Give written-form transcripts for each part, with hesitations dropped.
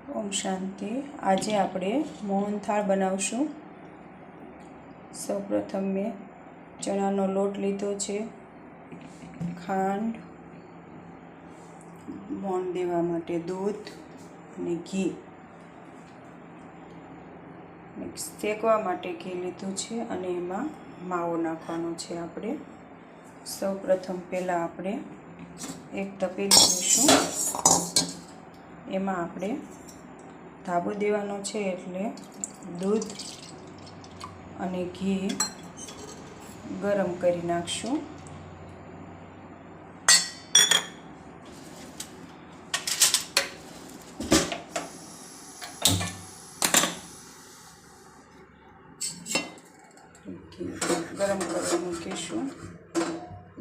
ओम शांति। आज આપણે મોહનથાળ બનાવશું। સૌપ્રથમ મેં ચણાનો લોટ લીધો છે, ખાંડ, મોણ દેવા માટે દૂધ અને ઘી, શેકવા માટે ઘી લીધું છે અને એમાં માવો નાખવાનો છે। આપણે સૌપ્રથમ પહેલાં આપણે એક તપેલી લઈશું, એમાં આપણે ધાબો દેવાનો છે એટલે દૂધ અને ઘી ગરમ કરી નાખશું। ગરમ કરવા મૂકીશું।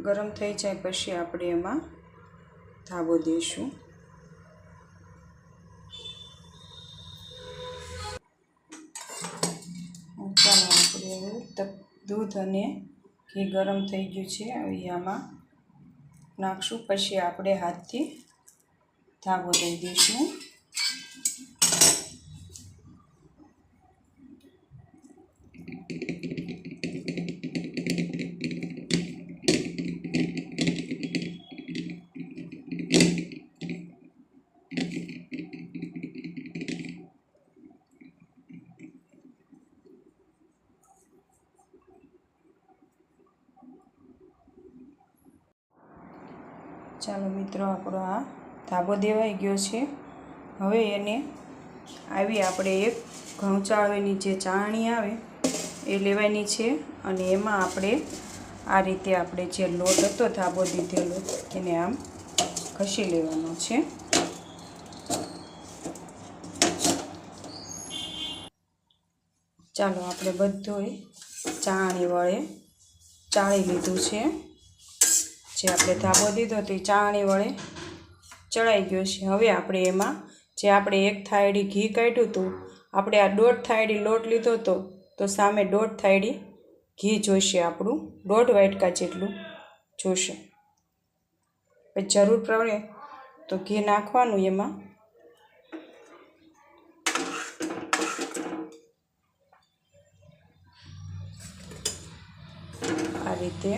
ગરમ થઈ જાય પછી આપણે એમાં ધાબો દઈશું। ચાલો આપણે દૂધ અને ઘી ગરમ થઈ ગયું છે, હવે આમાં નાખશું। પછી આપણે હાથથી ધાબો દઈ દઈશું। ચાલો મિત્રો, આપણો આ ધાબો દેવાઈ ગયો છે। હવે એને આવી આપણે એક ઘઉં ચાળવીની જે ચાળણી આવે એ લેવાની છે અને એમાં આપણે આ રીતે આપણે જે લોટ હતો ધાબો દીધેલો એને આમ ઘસી લેવાનો છે। ચાલો આપણે બધું ચાળણી વડે ચાળી લીધું છે। જે આપણે ધાબો દીધો તે ચાળણી વડે ચડાઈ ગયો છે। હવે આપણે એમાં જે આપણે એક થાળી ઘી કાઢ્યું હતું, આપણે આ 1.5 થાળી લોટ લીધો હતો તો સામે 1.5 થાળી ઘી જોઈશે, આપણું 1.5 વાટકા જેટલું જોઈશે। પછી જરૂર પડે તો ઘી નાખવાનું એમાં। આ રીતે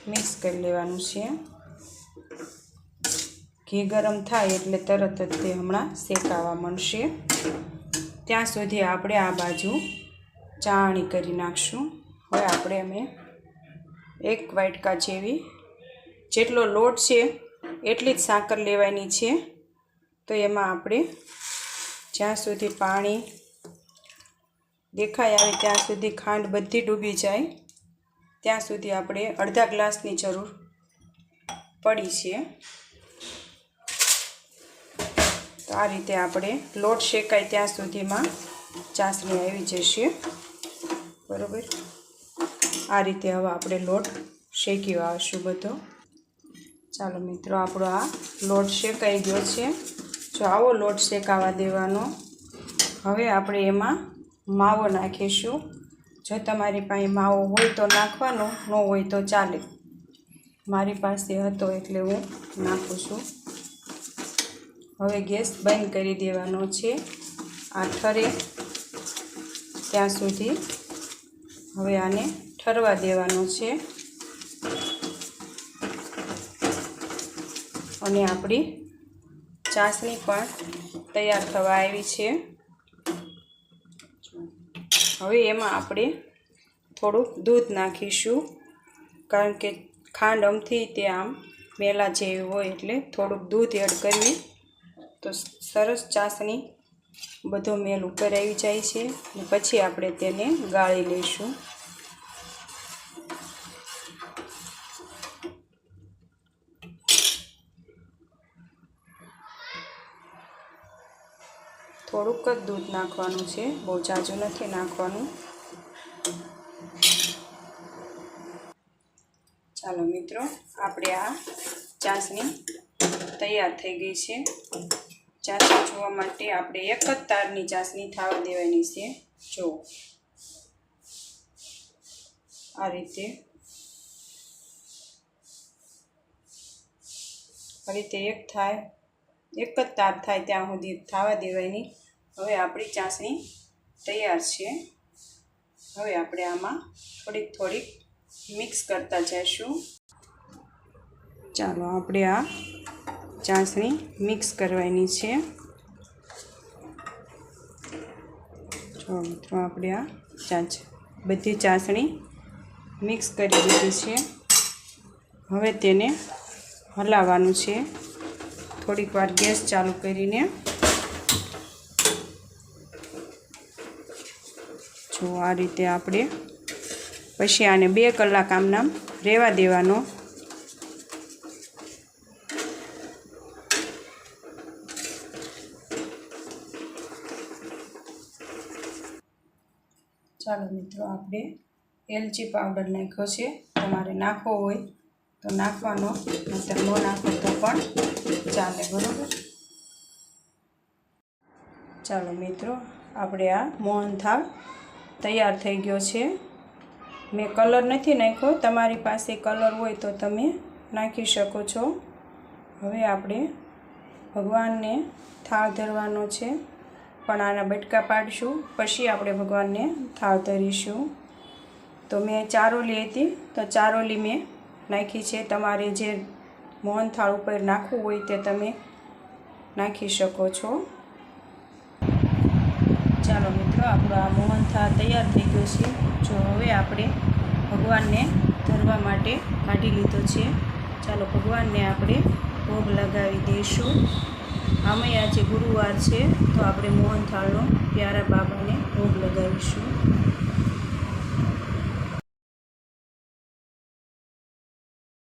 મિક્સ કરી લેવાનું છે। ઘી ગરમ થાય એટલે તરત જ તે હમણાં શેકાવા માંડશે, ત્યાં સુધી આપણે આ બાજુ ચાળણી કરી નાખશું। હવે આપણે અમે 1 વાટકા જેવી જેટલો લોટ છે એટલી જ સાકર લેવાની છે, તો એમાં આપણે જ્યાં સુધી પાણી દેખાય આવે ત્યાં સુધી ખાંડ બધી ડૂબી જાય ત્યાં સુધી આપણે અડધા ગ્લાસની જરૂર પડી છે। તો આ રીતે આપણે લોટ શેકાય ત્યાં સુધીમાં ચાસણી આવી જશે, બરાબર। આ રીતે હવે આપણે લોટ શેકી આવશું બધો। ચાલો મિત્રો, આપણો આ લોટ શેકાઈ ગયો છે। જો આવો લોટ શેકાવા દેવાનો। હવે આપણે એમાં માવો નાખીશું। જો તમારી પાસે માવો હોય તો નાખવાનો, ન હોય તો ચાલે। મારી પાસે હતો એટલે હું નાખું છું। હવે ગેસ બંધ કરી દેવાનો છે, આ ઠરે ત્યાં સુધી હવે આને ઠરવા દેવાનો છે અને આપણી ચાસણી પણ તૈયાર થવા આવી છે। હવે એમાં આપણે થોડુંક દૂધ નાખીશું, કારણ કે ખાંડ અમથી તે આમ મેલા જેવી હોય એટલે થોડુંક દૂધ એડ કરવી તો સરસ ચાસણી બધો મેલ ઉપર આવી જાય છે અને પછી આપણે તેને ગાળી લઈશું। થોડુંક જ દૂધ નાખવાનું છે, બહુ ઝાઝું નથી નાખવાનું। ચાલો મિત્રો, આપણે આ ચાસણી તૈયાર થઈ ગઈ છે। ચાસણી જોવા માટે આપણે એક જ તારની ચાસણી થવા દેવાની છે। જો આ રીતે એક થાય એક જ તાર થાય ત્યાં સુધી થવા દેવાની. હવે આપણી ચાસણી તૈયાર છે. હવે આપણે આમાં થોડીક મિક્સ કરતા જઈશું. ચાલો આપણે આ ચાસણી મિક્સ કરવાની છે. જો મિત્રો આપણે આ બધી ચાસણી મિક્સ કરી દીધી છે. હવે તેને હલાવવાનું છે થોડીક વાર ગેસ ચાલુ કરીને. જો આ રીતે આપણે પછી આને 2 કલાક આમનામ રહેવા દેવાનો. ચાલો મિત્રો આપણે એલચી પાવડર નાખ્યો છે. તમારે નાખવો હોય તો નાખવાનો, નહીંતર ન નાખો તો પણ ચાલે, બરાબર. ચાલો મિત્રો આપણે આ મોહનથાળ તૈયાર થઈ ગયો છે. મેં કલર નથી નાખ્યો, તમારી પાસે કલર હોય તો તમે નાખી શકો છો. હવે આપણે ભગવાનને થાળ ધરવાનો છે, પણ આના બટકા પાડીશું પછી આપણે ભગવાનને થાળ ધરીશું. તો મેં ચારોલી હતી તો ચારોલી મેં નાખી છે. તમારે જે મોહનથાળ ઉપર નાખવું હોય તે તમે નાખી શકો છો. ચાલો મિત્રો આપણો આ મોહનથાળ તૈયાર થઈ ગયો છે. જો હવે આપણે ભગવાનને ધરવા માટે કાઢી લીધો છે. ચાલો ભગવાનને આપણે ભોગ લગાવી દઈશું. આમે આજે ગુરુવાર છે તો આપણે મોહનથાળનો પ્યારા બાબાને ભોગ લગાવીશું.